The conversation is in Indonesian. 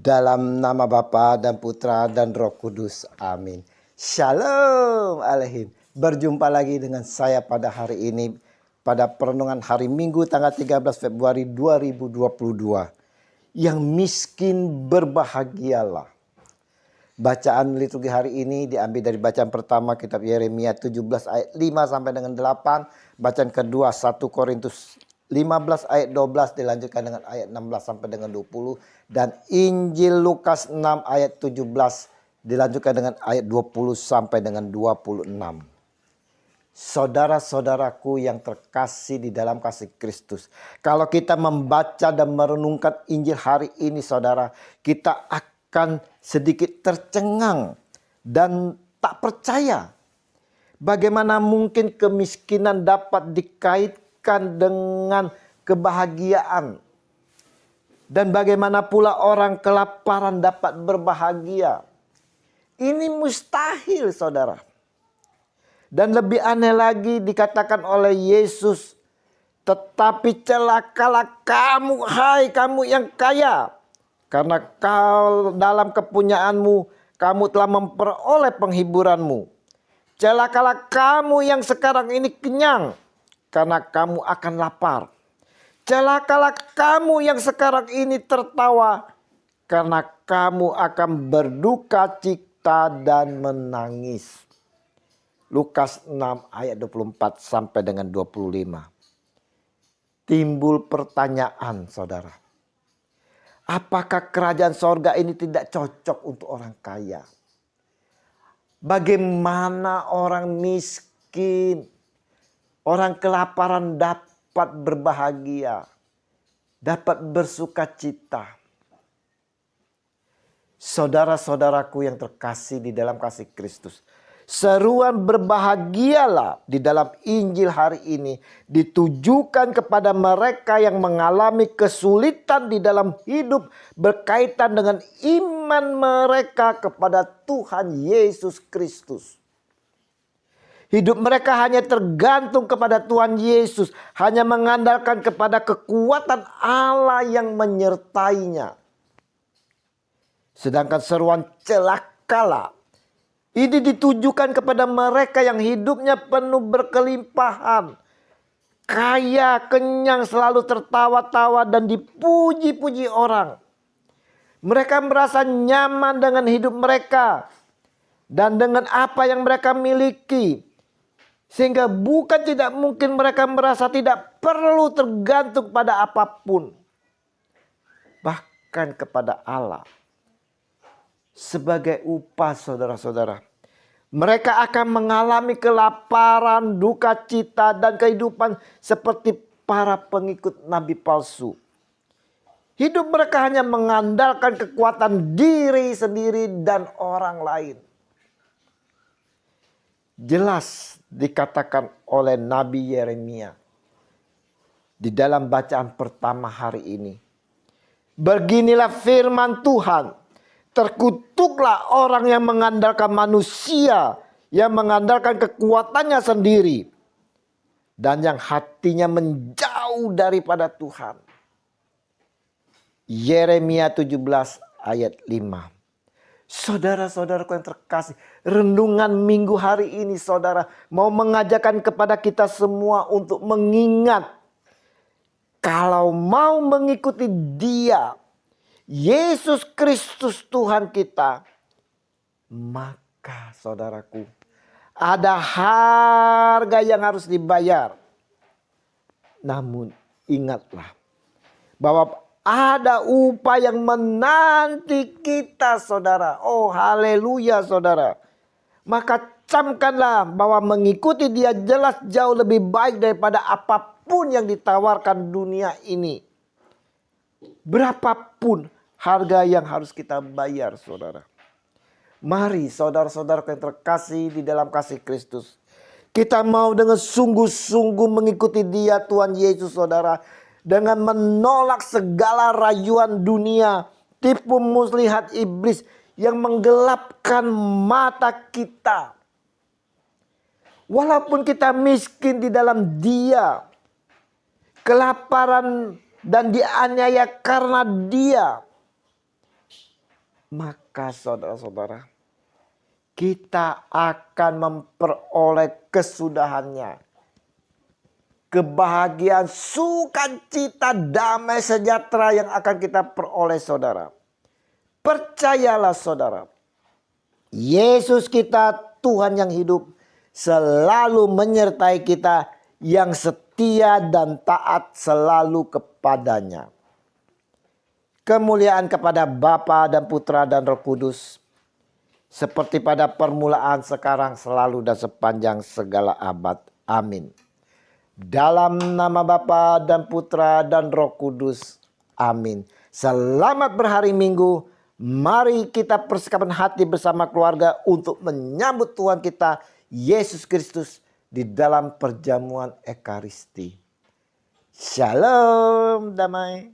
Dalam nama Bapa dan Putra dan Roh Kudus. Amin. Shalom Aleihim. Berjumpa lagi dengan saya pada hari ini. Pada perenungan hari Minggu tanggal 13 Februari 2022. Yang miskin berbahagialah. Bacaan liturgi hari ini diambil dari bacaan pertama kitab Yeremia 17 ayat 5 sampai dengan 8. Bacaan kedua 1 Korintus 15 ayat 12 dilanjutkan dengan ayat 16 sampai dengan 20. Dan Injil Lukas 6 ayat 17 dilanjutkan dengan ayat 20 sampai dengan 26. Saudara-saudaraku yang terkasih di dalam kasih Kristus. Kalau kita membaca dan merenungkan Injil hari ini saudara, kita akan sedikit tercengang dan tak percaya. Bagaimana mungkin kemiskinan dapat dikaitkan dengan kebahagiaan. Dan bagaimana pula orang kelaparan dapat berbahagia. Ini mustahil saudara. Dan lebih aneh lagi dikatakan oleh Yesus. Tetapi celakalah kamu, hai kamu yang kaya. Karena kau dalam kepunyaanmu, kamu telah memperoleh penghiburanmu. Celakalah kamu yang sekarang ini kenyang. Karena kamu akan lapar. Celakalah kamu yang sekarang ini tertawa. Karena kamu akan berduka cita dan menangis. Lukas 6 ayat 24 sampai dengan 25. Timbul pertanyaan saudara. Apakah kerajaan sorga ini tidak cocok untuk orang kaya? Bagaimana orang miskin, orang kelaparan dapat berbahagia, dapat bersuka cita? Saudara-saudaraku yang terkasih di dalam kasih Kristus. Seruan berbahagialah di dalam Injil hari ini ditujukan kepada mereka yang mengalami kesulitan di dalam hidup berkaitan dengan iman mereka kepada Tuhan Yesus Kristus. Hidup mereka hanya tergantung kepada Tuhan Yesus, hanya mengandalkan kepada kekuatan Allah yang menyertainya. Sedangkan seruan celakalah ini ditujukan kepada mereka yang hidupnya penuh berkelimpahan. Kaya, kenyang, selalu tertawa-tawa dan dipuji-puji orang. Mereka merasa nyaman dengan hidup mereka. Dan dengan apa yang mereka miliki. Sehingga bukan tidak mungkin mereka merasa tidak perlu tergantung pada apapun. Bahkan kepada Allah. Sebagai upah saudara-saudara. Mereka akan mengalami kelaparan, duka cita dan kehidupan seperti para pengikut nabi palsu. Hidup mereka hanya mengandalkan kekuatan diri sendiri dan orang lain. Jelas dikatakan oleh Nabi Yeremia di dalam bacaan pertama hari ini. Beginilah firman Tuhan. Terkutuklah orang yang mengandalkan manusia, yang mengandalkan kekuatannya sendiri, dan yang hatinya menjauh daripada Tuhan. Yeremia 17 ayat 5. Saudara-saudaraku yang terkasih, renungan minggu hari ini saudara mau mengajarkan kepada kita semua untuk mengingat. Kalau mau mengikuti Dia, Yesus Kristus Tuhan kita, maka saudaraku ada harga yang harus dibayar. Namun ingatlah bahwa ada upah yang menanti kita saudara. Oh haleluya saudara. Maka camkanlah bahwa mengikuti Dia jelas jauh lebih baik daripada apapun yang ditawarkan dunia ini. Berapapun harga yang harus kita bayar saudara. Mari saudara-saudara yang terkasih di dalam kasih Kristus. Kita mau dengan sungguh-sungguh mengikuti Dia Tuhan Yesus saudara. Dengan menolak segala rayuan dunia. Tipu muslihat iblis yang menggelapkan mata kita. Walaupun kita miskin di dalam Dia. Kelaparan dan dianiaya karena Dia. maka saudara-saudara, kita akan memperoleh kesudahannya. Kebahagiaan, sukacita, damai sejahtera yang akan kita peroleh saudara. Percayalah saudara, Yesus kita Tuhan yang hidup selalu menyertai kita, yang setia dan taat selalu kepadanya. Kemuliaan kepada Bapa dan Putra dan Roh Kudus, seperti pada permulaan, sekarang, selalu, dan sepanjang segala abad. Amin. Dalam nama Bapa dan Putra dan Roh Kudus. Amin. Selamat berhari Minggu. Mari kita persiapkan hati bersama keluarga untuk menyambut Tuhan kita Yesus Kristus di dalam perjamuan Ekaristi. Shalom, damai.